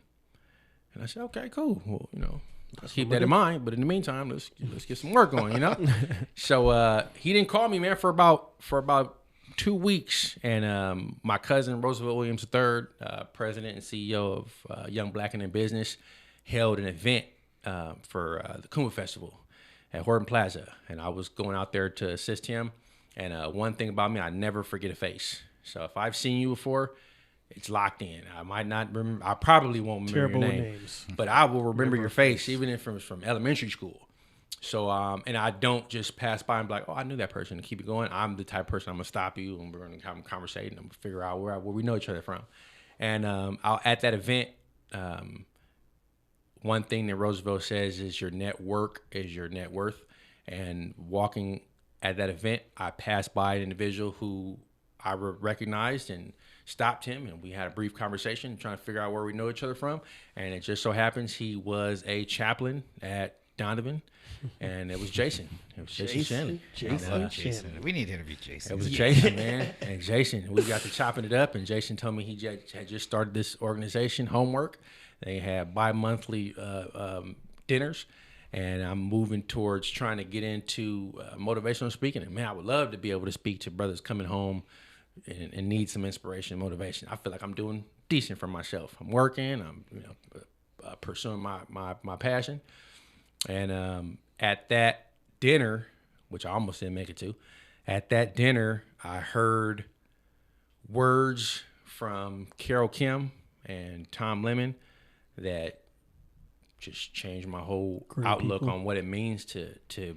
And I said, "Okay, cool. Well, you know, let's keep that in mind. But in the meantime, let's get some work going, you know." So he didn't call me, man, for about 2 weeks. And my cousin Roosevelt Williams III, president and CEO of Young Black and in Business, held an event for the Kuma Festival at Horton Plaza, and I was going out there to assist him. And one thing about me, I never forget a face. So if I've seen you before, it's locked in. I might not remember. I probably won't remember your name, but I will remember your face, even if it was from elementary school. So, and I don't just pass by and be like, "Oh, I knew that person," and keep it going. I'm the type of person, I'm gonna stop you, and we're gonna have a conversation. I'm gonna figure out where we know each other from. And at that event, one thing that Roosevelt says is your network is your net worth. And walking at that event, I passed by an individual who I recognized and stopped him, and we had a brief conversation trying to figure out where we know each other from. And it just so happens he was a chaplain at Donovan, and it was Jason. It was Jason Shanley. Jason. We need to interview Jason. It was Jason, man. And Jason, we got to chopping it up, and Jason told me he had just started this organization, Homework. They have bi-monthly dinners, and I'm moving towards trying to get into motivational speaking. And man, I would love to be able to speak to brothers coming home and need some inspiration and motivation. I feel like I'm doing decent for myself. I'm working. I'm pursuing my passion. And at that dinner, which I almost didn't make it to, at that dinner, I heard words from Carol Kim and Tom Lemon that just changed my whole outlook on what it means to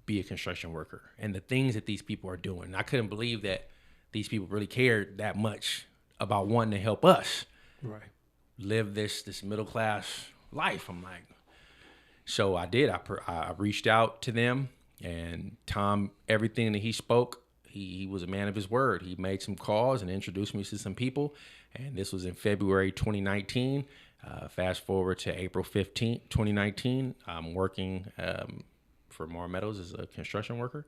be a construction worker and the things that these people are doing. And I couldn't believe that these people really cared that much about wanting to help us live this middle class life. I'm like, so I did. I reached out to them, and Tom, everything that he spoke, he was a man of his word. He made some calls and introduced me to some people, and this was in February 2019. Fast forward to April 15th, 2019. I'm working for Moore Meadows as a construction worker,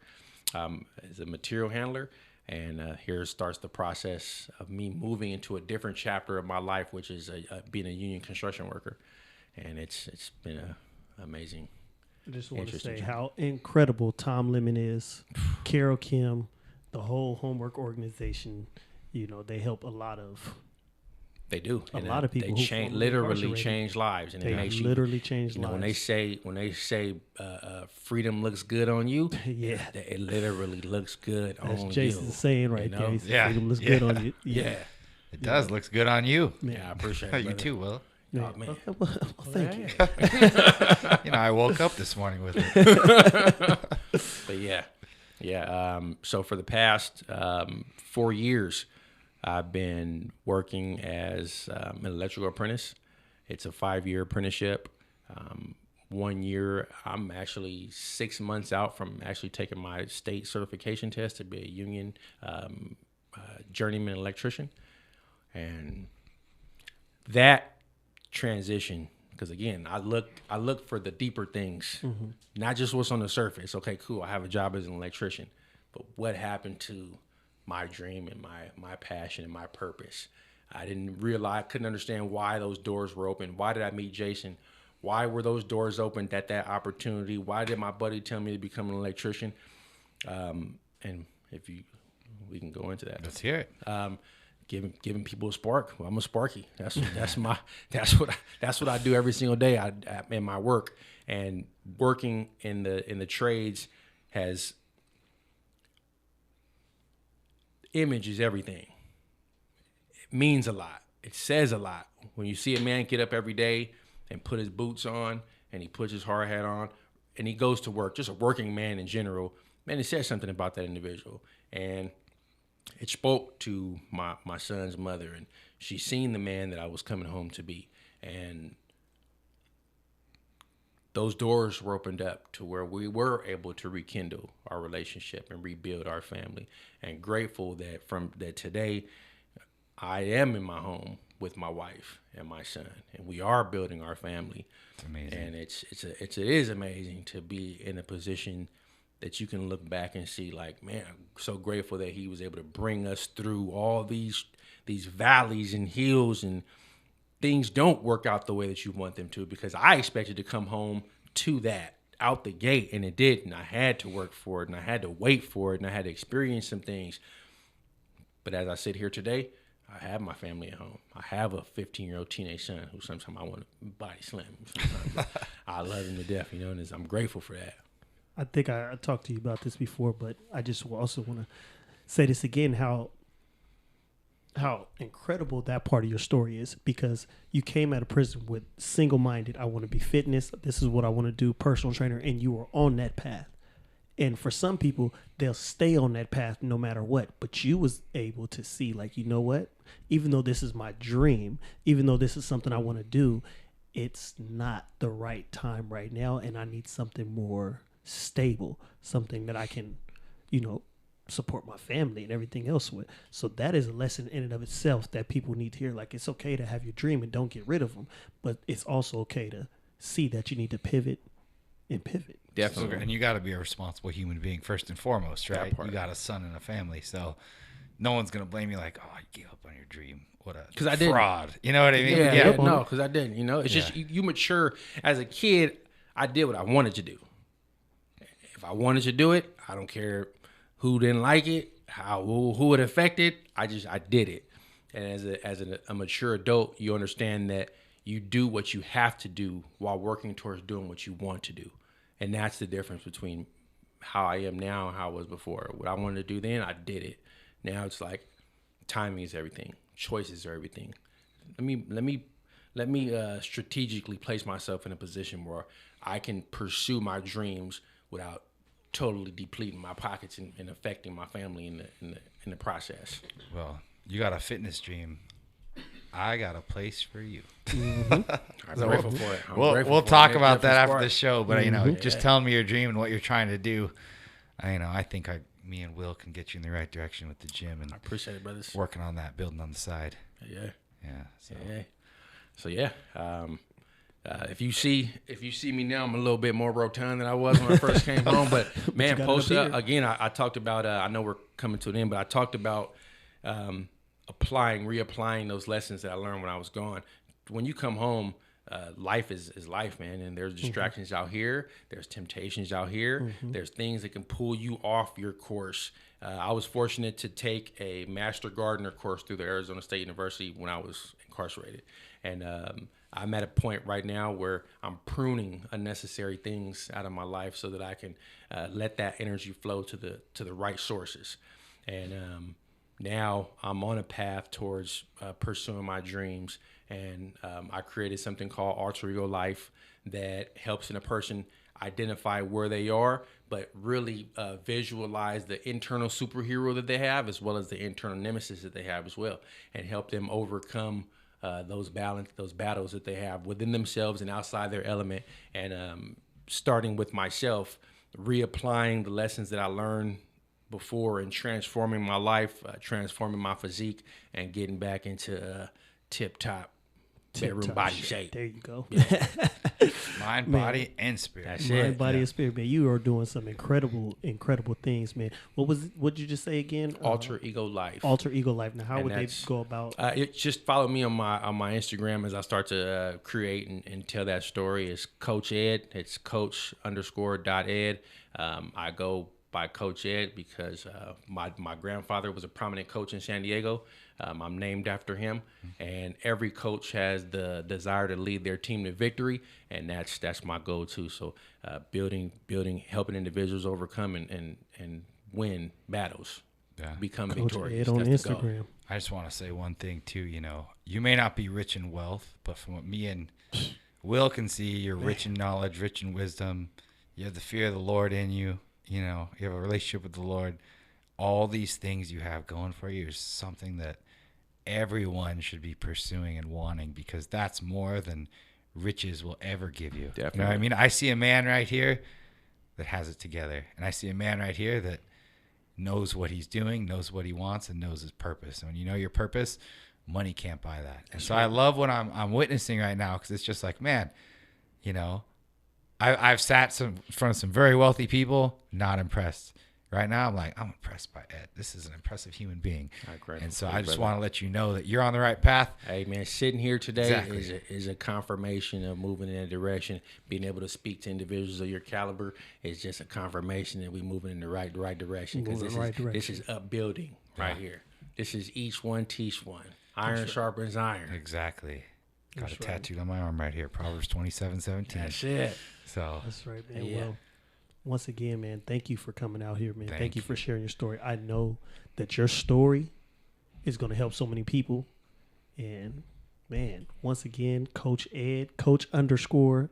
as a material handler. And here starts the process of me moving into a different chapter of my life, which is being a union construction worker. And it's been amazing. I just want to say how incredible Tom Lemon is, Carol Kim, the whole Homework organization. You know, they help a lot of. They do. A lot of people they literally change lives, and they it makes literally change lives. When they say freedom looks good on you, yeah, it literally looks good on you. That's Jason's saying right there. Yeah, freedom looks good on you. Yeah, it does. Looks good on you. Yeah, I appreciate it. You too, Will. Yeah. Oh, man. Okay, well, thank you. I woke up this morning with it. But yeah. So for the past 4 years, I've been working as an electrical apprentice. It's a 5-year apprenticeship. 1 year, I'm actually 6 months out from actually taking my state certification test to be a union journeyman electrician. And that transition, because again, I look for the deeper things, not just what's on the surface. Okay, cool, I have a job as an electrician, but what happened to my dream and my passion and my purpose? I couldn't understand why those doors were open. Why did I meet Jason? Why were those doors opened at that opportunity? Why did my buddy tell me to become an electrician? And we can go into that. Let's hear it. Giving people a spark. Well, I'm a sparky. That's what I do every single day. I in my work, and working in the trades has image is everything. It means a lot. It says a lot. When you see a man get up every day and put his boots on and he puts his hard hat on and he goes to work, just a working man in general, man, it says something about that individual. And it spoke to my son's mother, and she's seen the man that I was coming home to be. And those doors were opened up to where we were able to rekindle our relationship and rebuild our family. And grateful that from that today, I am in my home with my wife and my son, and we are building our family. It's amazing. And it is amazing to be in a position that you can look back and see, like, man, I'm so grateful that he was able to bring us through all these valleys and hills, and things don't work out the way that you want them to, because I expected to come home to that out the gate, and it didn't. I had to work for it, and I had to wait for it, and I had to experience some things. But as I sit here today, I have my family at home. I have a 15-year-old teenage son who sometimes I want to body slam him sometimes. I love him to death, and I'm grateful for that. I think I talked to you about this before, but I just also want to say this again, how incredible that part of your story is, because you came out of prison with single-minded, I want to be fitness, this is what I want to do, personal trainer, and you were on that path. And for some people, they'll stay on that path no matter what. But you was able to see, like, you know what? Even though this is my dream, even though this is something I want to do, it's not the right time right now, and I need something more stable, something that I can, support my family and everything else with. So that is a lesson in and of itself that people need to hear. Like, it's okay to have your dream and don't get rid of them, but it's also okay to see that you need to pivot and pivot. Definitely. And you got to be a responsible human being first and foremost, right? You got a son and a family, so no one's gonna blame you like, oh, I gave up on your dream. What a fraud. You know what I mean? Yeah. No, because I didn't. It's just you mature. As a kid, I did what I wanted to do. If I wanted to do it, I don't care who didn't like it, who it affected. I did it. And as a mature adult, you understand that you do what you have to do while working towards doing what you want to do. And that's the difference between how I am now and how I was before. What I wanted to do then, I did it. Now it's like timing is everything. Choices are everything. Let me strategically place myself in a position where I can pursue my dreams without totally depleting my pockets and affecting my family in the process. Well, you got a fitness dream. I got a place for you. Mm-hmm. I'm grateful for it. We'll talk about that after the show. But just telling me your dream and what you're trying to do, I think me and Will can get you in the right direction with the gym. And I appreciate it, brothers. Working on that, building on the side. Yeah. Yeah. So yeah. If you see me now, I'm a little bit more rotund than I was when I first came home. But man, again, I talked about. I know we're coming to an end, but I talked about reapplying those lessons that I learned when I was gone. When you come home, life is life, man. And there's distractions out here. There's temptations out here. There's things that can pull you off your course. I was fortunate to take a Master Gardener course through the Arizona State University when I was incarcerated. And I'm at a point right now where I'm pruning unnecessary things out of my life so that I can let that energy flow to the right sources. And now I'm on a path towards pursuing my dreams. And I created something called Alter Ego Life that helps a person identify where they are, but really visualize the internal superhero that they have, as well as the internal nemesis that they have as well, and help them overcome those battles that they have within themselves and outside their element. And starting with myself, reapplying the lessons that I learned before and transforming my life, transforming my physique, and getting back into tip-top bedroom body shape. There you go. Yeah. Mind, body, and spirit. That's Mind, body, and spirit, man. You are doing some incredible things, man. What'd you just say again? Alter Ego Life. Alter Ego Life. Now, how would they go about? Just follow me on my Instagram as I start to create and tell that story. It's Coach Ed. It's Coach_.Ed. I go by Coach Ed because my grandfather was a prominent coach in San Diego. I'm named after him, and every coach has the desire to lead their team to victory, and that's my go-to. So building, helping individuals overcome and win battles, become Coach victorious. Ed on that's Instagram. I just want to say one thing too. You may not be rich in wealth, but from what me and Will can see, you're rich in knowledge, rich in wisdom. You have the fear of the Lord in you. You have a relationship with the Lord. All these things you have going for you is something that everyone should be pursuing and wanting, because that's more than riches will ever give you. Definitely. You know what I mean? I see a man right here that has it together, and I see a man right here that knows what he's doing, knows what he wants, and knows his purpose. And when you know your purpose, money can't buy that. And so I love what I'm witnessing right now, because it's just like, man, you know, I've sat in front of some very wealthy people, not impressed. Right now, I'm like, I'm impressed by Ed. This is an impressive human being. And so I just want to let you know that you're on the right path. Hey, man, sitting here today is a confirmation of moving in that direction. Being able to speak to individuals of your caliber is just a confirmation that we're moving in the right direction. Because this is upbuilding right here. This is each one teach one. Iron sharpens iron. Exactly. Got a tattooed on my arm right here. Proverbs 27:17. That's it. So that's right, man. Yeah. Well, once again, man, thank you for coming out here, man. Thank you for sharing your story. I know that your story is going to help so many people. And, man, once again, Coach Ed, coach_.ed.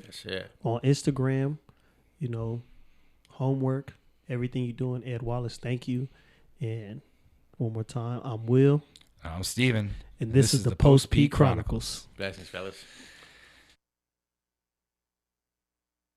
That's it. On Instagram, you know, homework, everything you're doing. Ed Wallace, thank you. And one more time, I'm Will. I'm Steven. And this is the Post P Chronicles. Blessings, fellas.